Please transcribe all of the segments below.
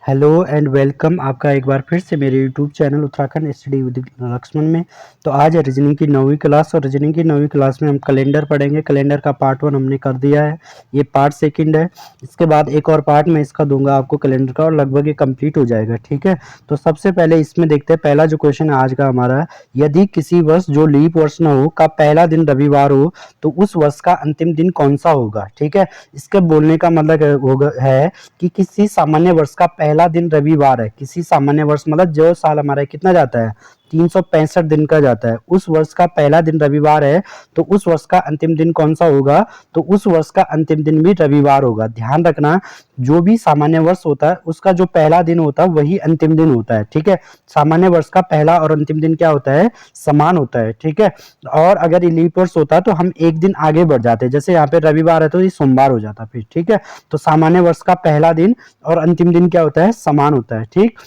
Hello and welcome आपका एक बार फिर से मेरे YouTube channel Uttarakhand study with Lakshman में। तो आज है रीजनिंग की 9वीं क्लास और रीजनिंग की 9वीं क्लास में हम कैलेंडर पढ़ेंगे। कैलेंडर का पार्ट 1 हमने कर दिया है, ये पार्ट सेकंड है। इसके बाद एक और पार्ट मैं इसका दूंगा आपको कैलेंडर का और लगभग ये कंप्लीट हो जाएगा। ठीक है, तो सबसे पहले इसमें देखते हैं पहला जो क्वेश्चन है आज का हमारा है, यदि किसी वर्ष जो लीप वर्ष न हो का पहला दिन रविवार हो तो उस वर्ष का अंतिम दिन कौन सा होगा। ठीक है, इसके बोलने का मतलब होगा है कि किसी सामान्य वर्ष का पहला दिन रविवार है। किसी सामान्य वर्ष मतलब जो साल हमारा कितना जाता है 365 दिन का जाता है, उस वर्ष का पहला दिन रविवार है तो उस वर्ष का अंतिम दिन कौन सा होगा, तो उस वर्ष का अंतिम दिन भी रविवार होगा। ध्यान रखना, जो भी सामान्य वर्ष होता है उसका जो पहला दिन होता है वही अंतिम दिन होता है। ठीक है, सामान्य वर्ष का पहला और अंतिम दिन क्या होता है, समान होता है। ठीक है, और अगर लीप वर्ष होता है तो हम एक दिन आगे बढ़ जाते हैं, जैसे यहाँ पे रविवार है तो ये सोमवार हो जाता फिर। ठीक है, तो सामान्य वर्ष का पहला दिन और अंतिम दिन क्या होता है, समान होता है। ठीक,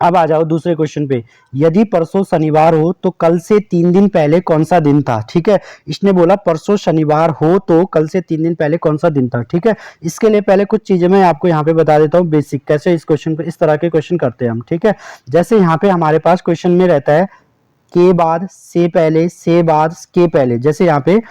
अब आ जाओ दूसरे क्वेश्चन पे, यदि परसों शनिवार हो तो कल से 3 दिन पहले कौन सा दिन था। ठीक है, इसने बोला परसों शनिवार हो तो कल से 3 दिन पहले कौन सा दिन था। ठीक है, इसके लिए पहले कुछ चीजें मैं आपको यहाँ पे बता देता हूँ बेसिक, कैसे इस क्वेश्चन को इस तरह के क्वेश्चन करते हैं हम। ठीक है, जैसे यहाँ पे हमारे पास क्वेश्चन में रहता है के बाद से पहले, से बाद के पहले, जैसे यहाँ पे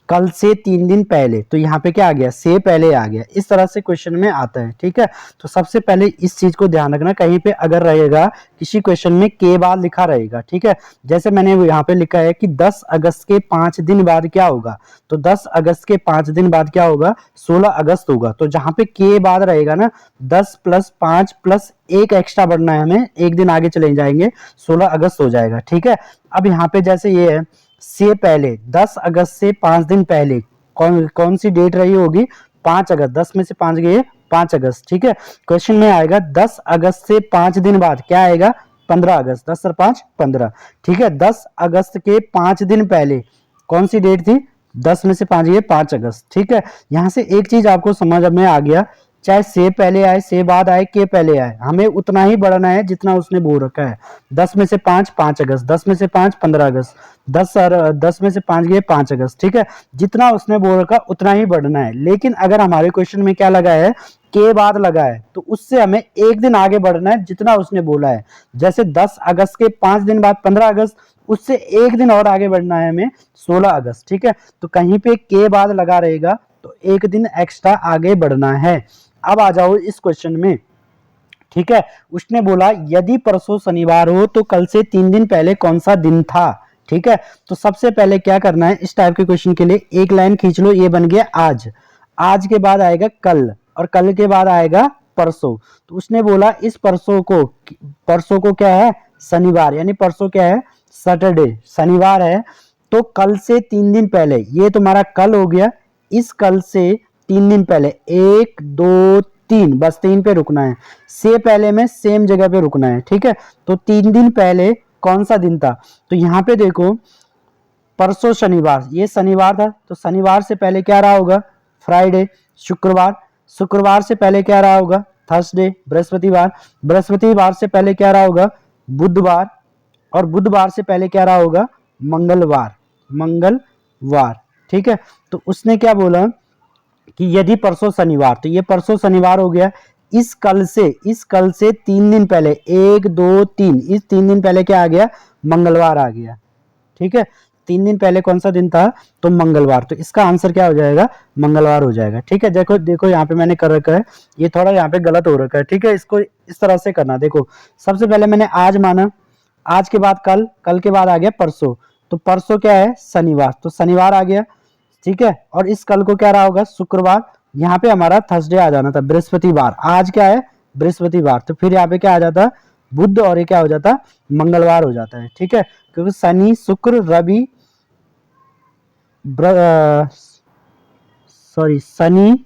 कल से 3 दिन पहले, तो यहाँ पे क्या आ गया, से पहले आ गया। इस तरह से क्वेश्चन में आता है। ठीक है, तो सबसे पहले इस चीज को ध्यान रखना, कहीं पे अगर रहेगा किसी क्वेश्चन में के बाद लिखा रहेगा। ठीक है, जैसे मैंने यहाँ पे लिखा है कि 10 अगस्त के 5 दिन बाद क्या होगा, तो 10 अगस्त के 5 दिन बाद क्या होगा, 16 अगस्त होगा। तो जहां पे के बाद रहेगा ना, 10 + 5 + 1 एक्स्ट्रा बढ़ना है हमें, एक दिन आगे चले जाएंगे, 16 अगस्त हो जाएगा। ठीक है, अब यहाँ पे जैसे ये है से पहले, 10 अगस्त से 5 दिन पहले कौन कौन सी डेट रही होगी, 5 अगस्त, 10 में से 5 गए 5 अगस्त। ठीक है, क्वेश्चन में आएगा 10 अगस्त से 5 दिन बाद क्या आएगा, 15 अगस्त, 10 और 5 15। ठीक है, 10 अगस्त के 5 दिन पहले कौन सी डेट थी, 10 में से 5 गए 5 अगस्त। ठीक है, यहां से एक चीज आपको समझ में आ गया, चाहे से पहले आए, से बाद आए, के पहले आए, हमें उतना ही बढ़ना है जितना उसने बोल रखा है। 10 में से 5 5 अगस्त, 10 में से 5 15 अगस्त, 10 में से 5 गए 5 अगस्त। ठीक है, जितना उसने बोल रखा उतना ही बढ़ना है। लेकिन अगर हमारे क्वेश्चन में क्या लगा है, के बाद लगा है, तो उससे हमें एक दिन आगे बढ़ना है जितना उसने बोला है। जैसे 10 अगस्त के 5 दिन बाद 15 अगस्त, उससे एक दिन और आगे बढ़ना है हमें, 16 अगस्त। ठीक है, तो कहीं पे के बाद लगा रहेगा तो एक दिन एक्स्ट्रा आगे बढ़ना है। अब आ जाओ इस क्वेश्चन में। ठीक है, उसने बोला यदि परसों शनिवार हो तो कल से 3 दिन पहले कौन सा दिन था। ठीक है, तो सबसे पहले क्या करना है, इस टाइप के क्वेश्चन के लिए एक लाइन खींच लो, ये बन गया आज, आज के बाद आएगा कल और कल के बाद आएगा परसों। तो उसने बोला इस परसों को क्या है, शनिवार, यानी परसों क्या है, सैटरडे, शनिवार है। तो कल से 3 दिन पहले, ये तुम्हारा कल हो गया, इस कल से 3 दिन पहले, 1 2 3, बस 3 पे रुकना है, से पहले में सेम जगह पे रुकना है। ठीक है, तो 3 दिन पहले कौन सा दिन था, तो यहाँ पे देखो परसों शनिवार, ये शनिवार था, तो शनिवार से पहले क्या रहा होगा, फ्राइडे, शुक्रवार, शुक्रवार से पहले क्या रहा होगा, थर्सडे, बृहस्पतिवार, बृहस्पतिवार से पहले क्या रहा होगा, बुधवार, और बुधवार से पहले क्या रहा होगा, मंगलवार, मंगलवार। ठीक है, तो उसने क्या बोला कि यदि परसों शनिवार, तो ये परसों शनिवार हो गया, इस कल से 3 दिन पहले, 1 2 3, इस 3 दिन पहले क्या आ गया, मंगलवार आ गया। ठीक है, 3 दिन पहले कौन सा दिन था, तो मंगलवार, तो इसका आंसर क्या हो जाएगा, मंगलवार हो जाएगा। ठीक है, देखो देखो यहाँ पे मैंने कर रखा है, ये थोड़ा यहाँ पे गलत हो रखा है। ठीक है, इसको इस तरह से करना, देखो सबसे पहले मैंने आज माना, आज के बाद कल, कल के बाद आ गया परसों, तो परसों क्या है, शनिवार, तो शनिवार आ गया। ठीक है, और इस कल को क्या रहा होगा, शुक्रवार, यहाँ पे हमारा थर्सडे आ जाना था, बृहस्पतिवार, आज क्या है, बृहस्पतिवार, तो फिर यहाँ पे क्या आ जाता, बुध, और ये क्या हो जाता, मंगलवार हो जाता है। ठीक है, क्योंकि शनि शुक्र रवि, शनि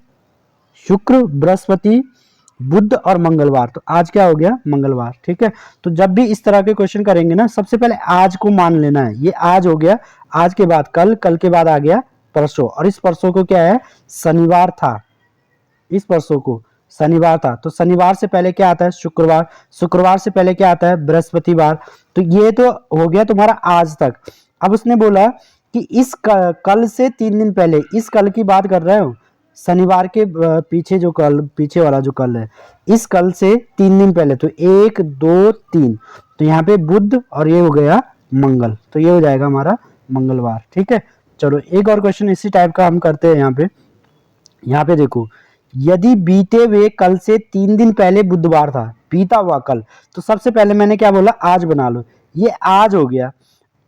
शुक्र बृहस्पति बुध और मंगलवार, तो आज क्या हो गया, मंगलवार। ठीक है, तो जब भी इस तरह के क्वेश्चन करेंगे ना, सबसे पहले आज को मान लेना है, ये आज हो गया, आज के बाद कल, कल के बाद आ गया परसों, और इस परसों को क्या है, शनिवार था, इस परसों को शनिवार था, तो शनिवार से पहले क्या आता है, शुक्रवार, शुक्रवार से पहले क्या आता है, बृहस्पतिवार। तो ये तो हो गया तुम्हारा आज तक। अब उसने बोला कि इस कल से 3 दिन पहले, इस कल की बात कर रहे हो, शनिवार के पीछे जो कल, पीछे वाला जो कल है, इस कल से 3 दिन पहले, तो 1 2 3, तो यहाँ पे बुध और ये हो गया मंगल, तो ये हो जाएगा हमारा मंगलवार। ठीक है, चलो एक और क्वेश्चन इसी टाइप का हम करते हैं। यहाँ पे देखो, यदि बीते हुए कल से 3 दिन पहले बुधवार था, बीता हुआ कल, तो सबसे पहले मैंने क्या बोला, आज बना लो, ये आज हो गया।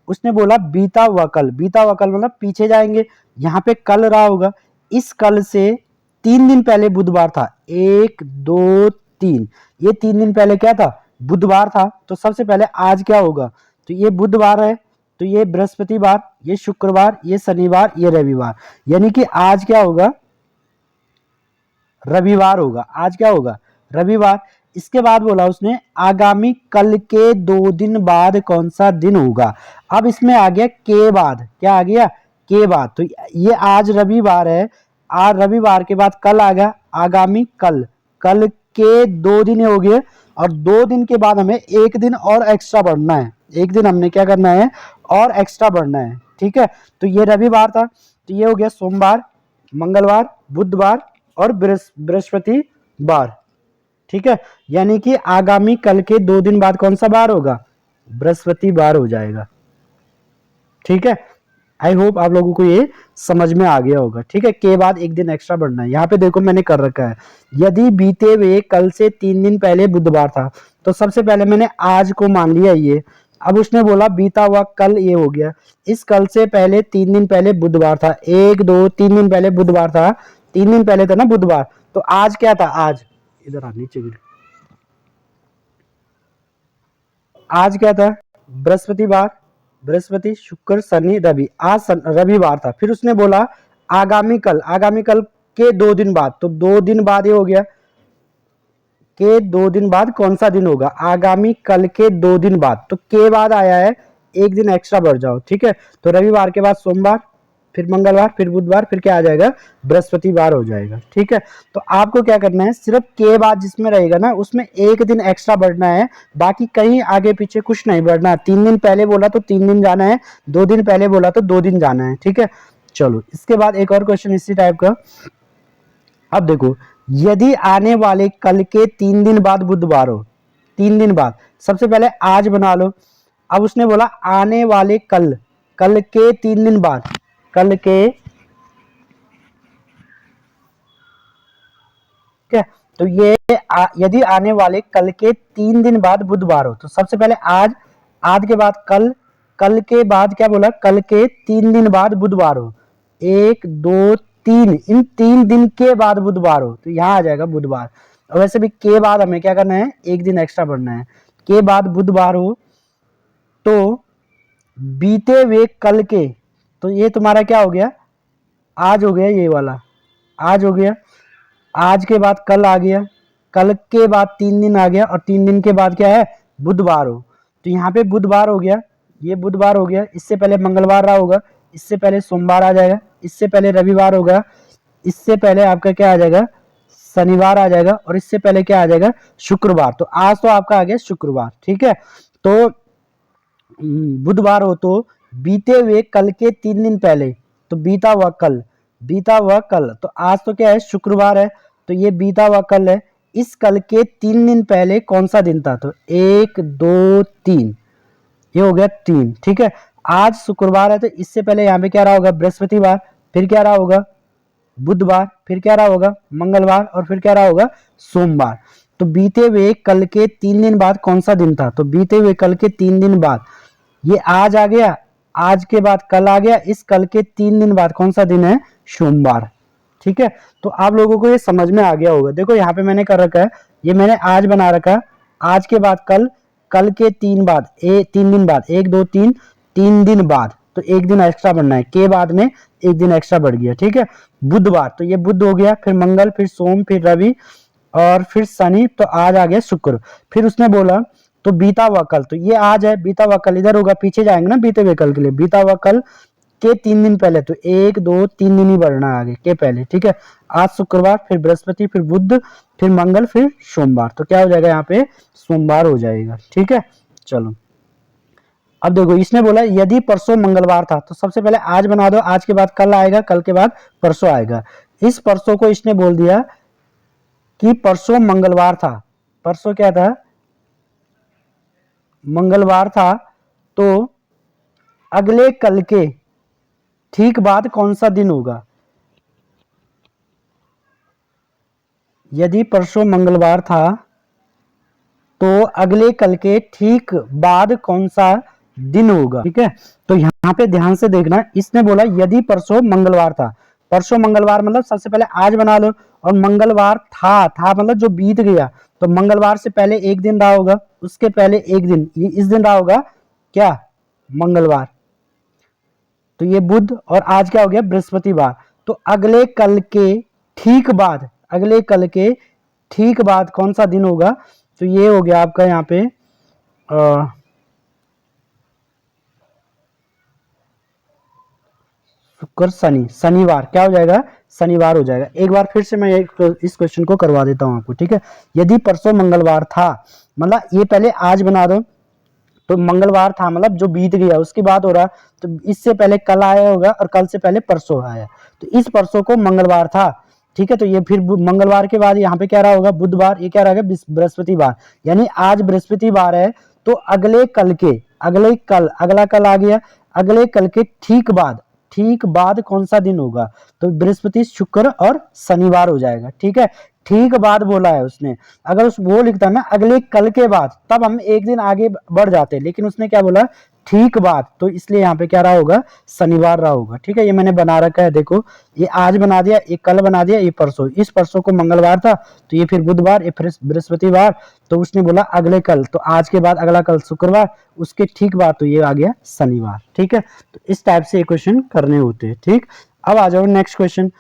उसने बोला बीता हुआ कल, बीता हुआ कल मतलब पीछे जाएंगे, यहाँ पे कल रहा होगा, इस कल से 3 दिन पहले बुधवार था, 1 2 3, ये 3 दिन पहले क्या था, बुधवार था, तो सबसे पहले आज क्या होगा, तो ये बुधवार है, तो ये बृहस्पतिवार, ये शुक्रवार, ये शनिवार, ये रविवार, यानी कि आज क्या होगा, रविवार होगा। आज क्या होगा, रविवार। इसके बाद बोला उसने आगामी कल के 2 दिन बाद कौन सा दिन होगा। अब इसमें आ गया के बाद, क्या आ गया, के बाद, तो ये आज रविवार है, आज रविवार के बाद कल आ गया, आगामी कल, कल के 2 दिन हो गए, और 2 दिन के बाद हमें 1 दिन और एक्स्ट्रा बढ़ना है, 1 दिन हमने क्या करना है, और एक्स्ट्रा बढ़ना है। ठीक है, तो ये रविवार था, तो ये हो गया सोमवार, मंगलवार, बुधवार और बृहस्पतिवार। ठीक है, यानी कि आगामी कल के 2 दिन बाद कौन सा बार होगा, बृहस्पतिवार हो जाएगा। ठीक है, आई होप आप लोगों को ये समझ में आ गया होगा। ठीक है, के बाद 1 दिन एक्स्ट्रा बढ़ना है। यहाँ पे देखो मैंने कर रखा है, यदि बीते हुए कल से 3 दिन पहले बुधवार था, तो सबसे पहले मैंने आज को मान लिया ये। अब उसने बोला बीता हुआ कल, ये हो गया, इस कल से पहले 3 दिन पहले बुधवार था, 1 2 3 दिन पहले बुधवार था, 3 दिन पहले था ना बुधवार, तो आज क्या था, आज इधर आ नीचे गिर, आज क्या था, बृहस्पतिवार, बृहस्पति शुक्र शनि रवि, आज रविवार था। फिर उसने बोला आगामी कल, आगामी कल के 2 दिन बाद, तो 2 दिन बाद ये हो गया, के 2 दिन बाद कौन सा दिन होगा, आगामी कल के 2 दिन बाद, तो के बाद आया है, 1 दिन एक्स्ट्रा बढ़ जाओ। ठीक है, तो रविवार के बाद सोमवार, फिर मंगलवार, फिर बुधवार, फिर क्या आ जाएगा, बृहस्पतिवार हो जाएगा। ठीक है, तो आपको क्या करना है, सिर्फ के बाद जिसमें रहेगा ना उसमें 1 दिन एक्स्ट्रा बढ़ना है, बाकी कहीं आगे पीछे कुछ नहीं बढ़ना है। 3 दिन पहले बोला तो 3 दिन जाना है, 2 दिन पहले बोला तो 2 दिन जाना है। ठीक है, चलो इसके बाद एक और क्वेश्चन इसी टाइप का। अब देखो, यदि आने वाले कल के 3 दिन बाद बुधवार हो, 3 दिन बाद, सबसे पहले आज बना लो। अब उसने बोला आने वाले कल, कल के 3 दिन बाद, कल के, ठीक है, तो ये यदि आने वाले कल के 3 दिन बाद बुधवार हो, तो सबसे पहले आज के बाद कल, कल के बाद क्या बोला, कल के 3 दिन बाद बुधवार हो, 1 2 3, इन 3 दिन के बाद बुधवार हो, तो यहाँ आ जाएगा बुधवार। और वैसे भी के बाद हमें क्या करना है, 1 दिन एक्स्ट्रा बढ़ना है, के बाद बुधवार हो, तो बीते हुए कल के, तो ये तुम्हारा क्या हो गया, आज हो गया, ये वाला आज हो गया, आज के बाद कल आ गया, कल के बाद 3 दिन आ गया, और 3 दिन के बाद क्या है, बुधवार हो, तो यहाँ पे बुधवार हो गया, ये बुधवार हो गया, इससे पहले मंगलवार रहा होगा, इससे पहले सोमवार आ जाएगा, इससे पहले रविवार होगा, इससे पहले आपका क्या आ जाएगा, शनिवार आ जाएगा, और इससे पहले क्या आ जाएगा, शुक्रवार। तो आज तो आपका आ गया शुक्रवार। ठीक है, तो बुधवार हो, तो बीते हुए कल के 3 दिन पहले, तो बीता हुआ कल, बीता हुआ कल, तो आज तो क्या है, शुक्रवार है, तो ये बीता हुआ कल है, इस कल के 3 दिन पहले कौन सा दिन था, तो 1 2 3, ये हो गया 3। ठीक है, आज शुक्रवार है, तो इससे पहले यहाँ पे क्या रहा होगा, बृहस्पतिवार, फिर क्या रहा होगा, बुधवार, फिर क्या रहा होगा, मंगलवार, और फिर क्या रहा होगा, सोमवार। तो बीते हुए कल के 3 दिन बाद कौन सा दिन था, तो बीते हुए कल के 3 दिन बाद, ये आज आ गया, आज के बाद कल आ गया, इस कल के 3 दिन बाद कौन सा दिन है, सोमवार। ठीक है, तो आप लोगों को ये समझ में आ गया होगा। देखो यहाँ पे मैंने कर रखा है, ये मैंने आज बना रखा है, आज के बाद कल, कल के 3 दिन बाद, 1 2 3, 3 दिन बाद, तो 1 दिन एक्स्ट्रा बढ़ना है, के बाद में 1 दिन एक्स्ट्रा बढ़ गया। ठीक है, बुधवार, तो ये बुध हो गया, फिर मंगल, फिर सोम, फिर रवि, और फिर शनि, तो आज आ गया शुक्र। फिर उसने बोला तो बीता हुआ कल, तो ये आज है, बीता हुआ कल इधर होगा, पीछे जाएंगे ना बीते हुए कल के लिए, बीता हुआ कल के 3 दिन पहले, तो 1 2 3 दिन ही बढ़ना है आगे के पहले। ठीक है, आज शुक्रवार, फिर बृहस्पति, फिर बुध, फिर मंगल, फिर सोमवार, तो क्या हो जाएगा, यहाँ पे सोमवार हो जाएगा। ठीक है, चलो अब देखो, इसने बोला यदि परसों मंगलवार था, तो सबसे पहले आज बना दो, आज के बाद कल आएगा, कल के बाद परसों आएगा। इस परसों को इसने बोल दिया कि परसों मंगलवार था, परसों क्या था, मंगलवार था, तो अगले कल के ठीक बाद कौन सा दिन होगा। यदि परसों मंगलवार था तो अगले कल के ठीक बाद कौन सा दिन होगा। ठीक है, तो यहाँ पे ध्यान से देखना, इसने बोला यदि परसों मंगलवार था, परसों मंगलवार मतलब सबसे पहले आज बना लो, और मंगलवार था मतलब जो बीत गया, तो मंगलवार से पहले एक दिन रहा होगा, उसके पहले एक दिन, ये इस दिन रहा होगा क्या, मंगलवार, तो ये बुध, और आज क्या हो गया, बृहस्पतिवार। तो अगले कल के ठीक बाद, अगले कल के ठीक बाद कौन सा दिन होगा, तो ये हो गया आपका यहाँ पे शुक्र शनि, शनिवार, क्या हो जाएगा, शनिवार हो जाएगा। एक बार फिर से मैं इस क्वेश्चन को करवा देता हूं आपको। ठीक है, यदि परसों मंगलवार था, मतलब ये पहले आज बना दो, तो मंगलवार था मतलब जो बीत गया उसकी बात हो रहा, तो इससे पहले कल आया होगा और कल से पहले परसों आया, तो इस परसों को मंगलवार था। ठीक है, तो ये फिर मंगलवार के बाद यहाँ पे क्या रहा होगा, बुधवार, ये क्या रहेगा, बृहस्पतिवार, यानी आज बृहस्पतिवार है, तो अगले कल के, अगले कल, अगला कल आ गया, अगले कल के ठीक बाद, ठीक बाद कौन सा दिन होगा, तो बृहस्पति, शुक्र और शनिवार हो जाएगा। ठीक है, ठीक बाद बोला है उसने, अगर उस वो लिखता ना अगले कल के बाद, तब हम एक दिन आगे बढ़ जाते, लेकिन उसने क्या बोला, ठीक बात, तो इसलिए यहाँ पे क्या रहा होगा, शनिवार रहा होगा। ठीक है, ये मैंने बना रखा है, देखो ये आज बना दिया, ये कल बना दिया, ये परसों, इस परसों को मंगलवार था, तो ये फिर बुधवार, ये फिर बृहस्पतिवार, तो उसने बोला अगले कल, तो आज के बाद अगला कल शुक्रवार, उसके ठीक बाद, तो ये आ गया शनिवार। ठीक है, तो इस टाइप से ये क्वेश्चन करने होते हैं। ठीक, अब आ जाओ नेक्स्ट क्वेश्चन।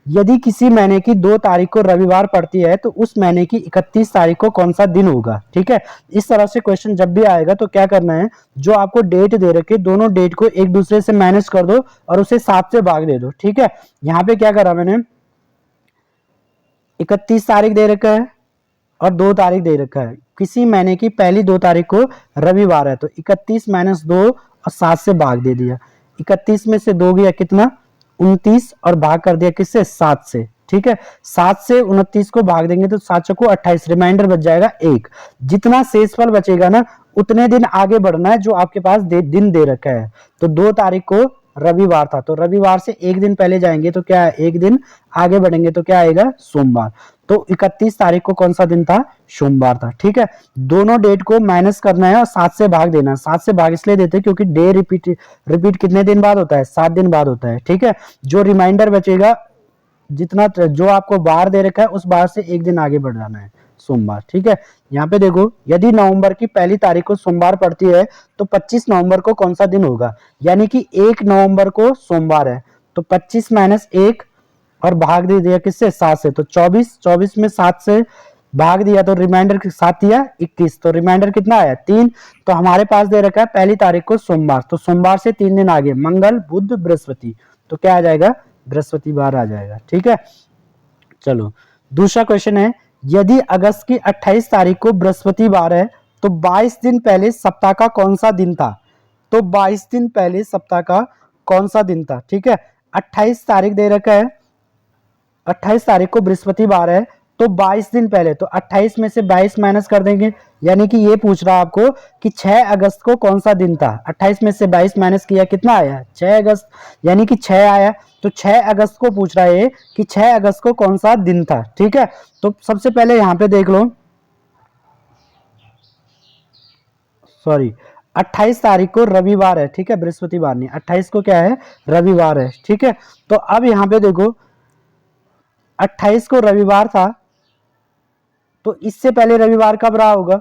यदि किसी महीने की 2 तारीख को रविवार पड़ती है तो उस महीने की 31 तारीख को कौन सा दिन होगा। ठीक है, इस तरह से क्वेश्चन जब भी आएगा तो क्या करना है, जो आपको डेट दे रखे, दोनों डेट को एक दूसरे से माइनस कर दो और उसे 7 से भाग दे दो। ठीक है, यहाँ पे क्या करा मैंने, 31 तारीख दे रखा है और 2 तारीख दे रखा है, किसी महीने की पहली 2 तारीख को रविवार है, तो 31 माइनस 2 और 7 से भाग दे दिया, 31 में से 2 गया कितना, 29, और भाग कर दिया किससे, 7 से। ठीक है, 7 से 29 को भाग देंगे तो 7 चौको 28, रिमाइंडर बच जाएगा 1। जितना शेषफल बचेगा ना उतने दिन आगे बढ़ना है जो आपके पास दिन दे रखा है, तो 2 तारीख को रविवार था, तो रविवार से एक दिन पहले जाएंगे तो क्या है, एक दिन आगे बढ़ेंगे तो क्या आएगा, सोमवार, तो 31 तारीख को कौन सा दिन था, सोमवार था। ठीक है, दोनों डेट को माइनस करना है और 7 से भाग देना है, 7 से भाग इसलिए देते हैं क्योंकि डे रिपीट कितने दिन बाद होता है, 7 दिन बाद होता है। ठीक है, जो रिमाइंडर बचेगा, जितना जो आपको बार दे रखा है उस बार से एक दिन आगे बढ़ जाना है, सोमवार। ठीक है, यहाँ पे देखो, यदि नवंबर की पहली तारीख को सोमवार पड़ती है तो 25 नवंबर को कौन सा दिन होगा, यानी कि 1 नवंबर को सोमवार है, तो 25 माइनस 1 और भाग दे दिया किससे, 7 से, तो 24, 24 में 7 से भाग दिया तो रिमाइंडर के साथ दिया 21, तो रिमाइंडर कितना आया, 3। तो हमारे पास दे रखा है पहली तारीख को सोमवार, तो सोमवार से 3 दिन आगे मंगल, बुध, बृहस्पति, तो क्या आ जाएगा, बृहस्पतिवार आ जाएगा। ठीक है, चलो दूसरा क्वेश्चन है, यदि अगस्त की 28 तारीख को बृहस्पतिवार है तो 22 दिन पहले सप्ताह का कौन सा दिन था, तो 22 दिन पहले सप्ताह का कौन सा दिन था। ठीक है, 28 तारीख दे रखा है, 28 तारीख को बृहस्पतिवार है, तो 22 दिन पहले, तो 28 में से 22 माइनस कर देंगे, यानी कि ये पूछ रहा आपको कि 6 अगस्त को कौन सा दिन था, 28 में से 22 माइनस किया कितना आया, 6 अगस्त, यानी कि 6 आया, तो 6 अगस्त को पूछ रहा है कि 6 अगस्त को कौन सा दिन था। ठीक है, तो सबसे पहले यहां पे देख लो, सॉरी 28 तारीख को रविवार है। ठीक है, बृहस्पतिवार नहीं, 28 को क्या है, रविवार है। ठीक है, तो अब यहां पे देखो 28 को रविवार था, तो इससे पहले रविवार कब रहा होगा,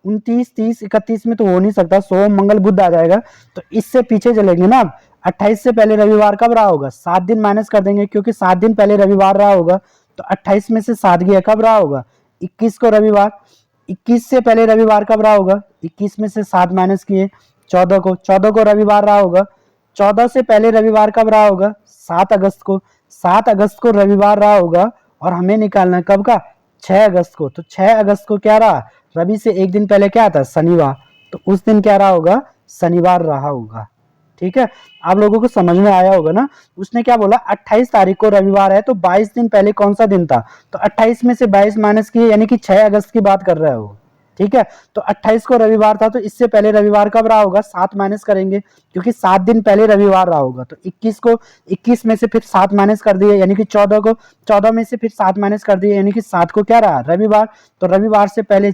29, 30, 31 में तो हो नहीं सकता, सोम, मंगल, बुध आ जाएगा, तो इससे पीछे चलेंगे ना। 28 से पहले रविवार कब रहा होगा, 7 दिन माइनस कर देंगे क्योंकि 7 दिन पहले रविवार रहा होगा, तो 28 में से 7 गया, कब रहा होगा, 21 को रविवार। 21 से पहले रविवार कब रहा होगा, 21 में से 7 माइनस किए, 14 को, 14 को रविवार रहा होगा। 14 से पहले रविवार कब रहा होगा, 7 अगस्त को, 7 अगस्त को रविवार रहा होगा, और हमें निकालना है कब का, 6 अगस्त को, तो 6 अगस्त को क्या रहा, रवि से एक दिन पहले क्या आता है, शनिवार, तो उस दिन क्या रहा होगा, शनिवार रहा होगा। ठीक है, आप लोगों को समझ में आया होगा ना। उसने क्या बोला, 28 तारीख को रविवार है तो 22 दिन पहले कौन सा दिन था, तो 28 में से 22 माइनस किए, यानी कि 6 अगस्त की बात कर रहा है वो। ठीक है, तो 28 को रविवार था तो इससे पहले रविवार कब रहा होगा, 7 माइनस करेंगे, क्योंकि 7 दिन पहले रविवार रहा होगा। तो 21 में से फिर 7 माइनस कर दिए, यानी कि 14 में से फिर 7 माइनस कर दिए, यानी कि 7 को क्या रहा, रविवार। तो रविवार से पहले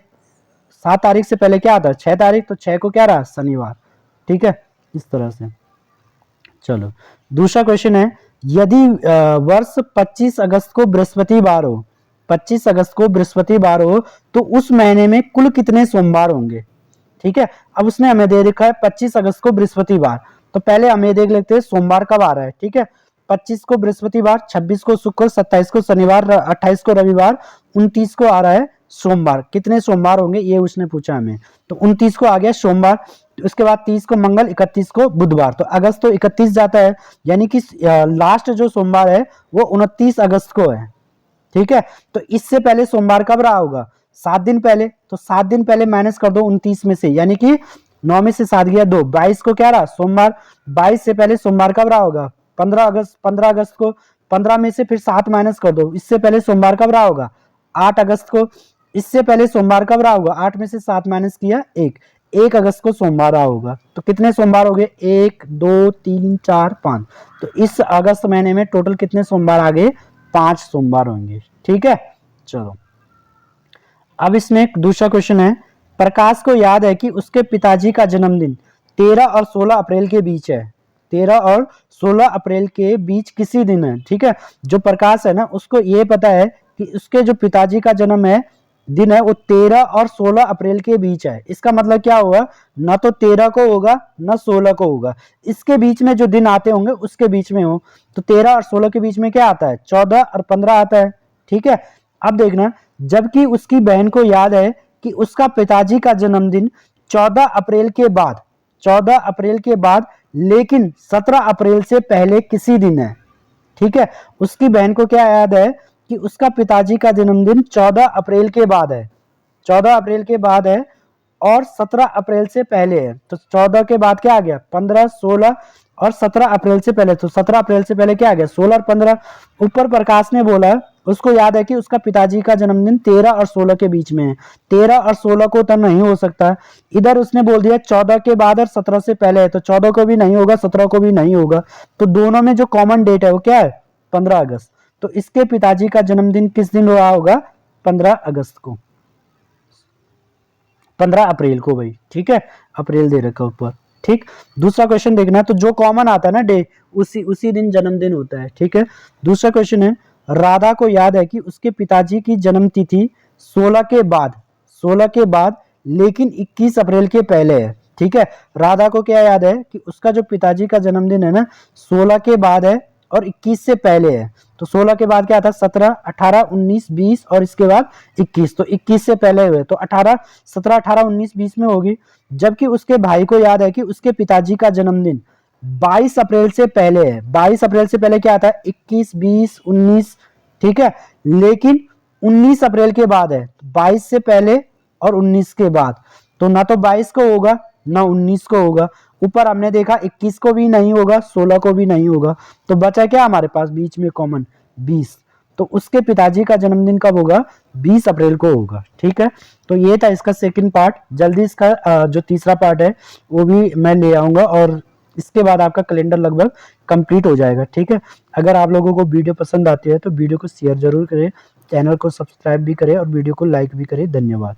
7 तारीख से पहले क्या आता है, 6 तारीख, तो 6 को क्या रहा, शनिवार। ठीक है, इस तरह से। चलो दूसरा क्वेश्चन है, यदि वर्ष 25 अगस्त को बृहस्पतिवार हो, 25 अगस्त को बृहस्पतिवार हो तो उस महीने में कुल कितने सोमवार होंगे। ठीक है, अब उसने हमें दे रखा है 25 अगस्त को बृहस्पतिवार, तो पहले हमें देख लेते हैं सोमवार कब आ रहा है। ठीक है, 25 को बृहस्पतिवार, 26 को शुक्र, 27 को शनिवार, 28 को रविवार, 29 को आ रहा है सोमवार। कितने सोमवार होंगे ये उसने पूछा हमें, तो 29 को आ गया सोमवार। उसके बाद 30 को मंगल, 31 को बुधवार, तो अगस्त तो 31 जाता है, यानी कि लास्ट जो सोमवार है वो 29 अगस्त को है। ठीक है, तो इससे पहले सोमवार कब रहा होगा, 7 दिन पहले, तो 7 दिन पहले माइनस कर दो 29 में से, यानी कि 9 में से 7 गया 2, 22 को क्या रहा, सोमवार। 22 से पहले सोमवार कब रहा होगा, 15 अगस्त, 15 अगस्त को। 15 में से फिर 7 माइनस कर दो, इससे पहले सोमवार कब रहा होगा, 8 अगस्त को। इससे पहले सोमवार कब रहा होगा, 8 में से 7 माइनस किया 1 अगस्त को सोमवार रहा होगा। तो कितने सोमवार हो गए, 1 2 3 4 5, तो इस अगस्त महीने में टोटल कितने सोमवार आ गए, 5 सोमवार होंगे। ठीक है, चलो अब इसमें एक दूसरा क्वेश्चन है, प्रकाश को याद है कि उसके पिताजी का जन्मदिन 13 और 16 अप्रैल के बीच है। 13 और 16 अप्रैल के बीच किसी दिन है। ठीक है, जो प्रकाश है ना उसको ये पता है कि उसके जो पिताजी का जन्म है दिन है वो 13 और 16 अप्रैल के बीच है। इसका मतलब क्या होगा, ना तो 13 को होगा ना 16 को होगा, इसके बीच में जो दिन आते होंगे उसके बीच में हो। तो 13 और 16 के बीच में क्या आता है, 14 और 15 आता है। ठीक है, अब देखना, जबकि उसकी बहन को याद है कि उसका पिताजी का जन्मदिन 14 अप्रैल के बाद, 14 अप्रैल के बाद लेकिन 17 अप्रैल से पहले किसी दिन है। ठीक है, उसकी बहन को क्या याद है कि उसका पिताजी का जन्मदिन 14 अप्रैल के बाद है, 14 अप्रैल के बाद है और 17 अप्रैल से पहले है। तो 14 के बाद क्या आ गया, 15, 16 और 17 अप्रैल से पहले, तो 17 अप्रैल से पहले क्या आ गया, 16 और 15। ऊपर प्रकाश ने बोला उसको याद है कि उसका पिताजी का जन्मदिन 13 और 16 के बीच में है, 13 और 16 को तो नहीं हो सकता। इधर उसने बोल दिया 14 के बाद और 17 से पहले है, तो 14 को भी नहीं होगा, 17 को भी नहीं होगा। तो दोनों में जो कॉमन डेट है वो क्या है, 15 अगस्त। तो इसके पिताजी का जन्मदिन किस दिन हुआ होगा, 15 अगस्त को, 15 अप्रैल को भाई। ठीक है, अप्रैल दे रखा ऊपर। ठीक, दूसरा क्वेश्चन देखना, तो जो कॉमन आता है ना डे, उसी दिन जन्मदिन होता है। ठीक है, दूसरा क्वेश्चन है, राधा को याद है कि उसके पिताजी की जन्म तिथि 16 के बाद, 16 के बाद लेकिन 21 अप्रैल के पहले है। ठीक है, राधा को क्या याद है कि उसका जो पिताजी का जन्मदिन है ना 16 के बाद है और 21 से पहले है। तो 16 के बाद क्या था, 17, 18, 19, 20 और इसके बाद 21, तो 21 से पहले हुए, तो 18, 17, 18, 19, 20 में होगी। जबकि उसके भाई को याद है कि उसके पिताजी का जन्मदिन 22 अप्रैल से पहले है। 22 अप्रैल से पहले क्या आता है, 21, 20, 19। ठीक है, लेकिन 19 अप्रैल के बाद है, 22 से पहले और 19 के बाद, तो ना तो 22 को होगा ना 19 को होगा। ऊपर हमने देखा 21 को भी नहीं होगा, 16 को भी नहीं होगा, तो बचा क्या हमारे पास बीच में कॉमन, 20। तो उसके पिताजी का जन्मदिन कब होगा, 20 अप्रैल को होगा। ठीक है, तो ये था इसका सेकंड पार्ट। जल्दी इसका जो तीसरा पार्ट है वो भी मैं ले आऊंगा और इसके बाद आपका कैलेंडर लगभग कंप्लीट हो जाएगा। ठीक है, अगर आप लोगों को वीडियो पसंद आती है तो वीडियो को शेयर जरूर करें, चैनल को सब्सक्राइब भी करें और वीडियो को लाइक भी करें। धन्यवाद।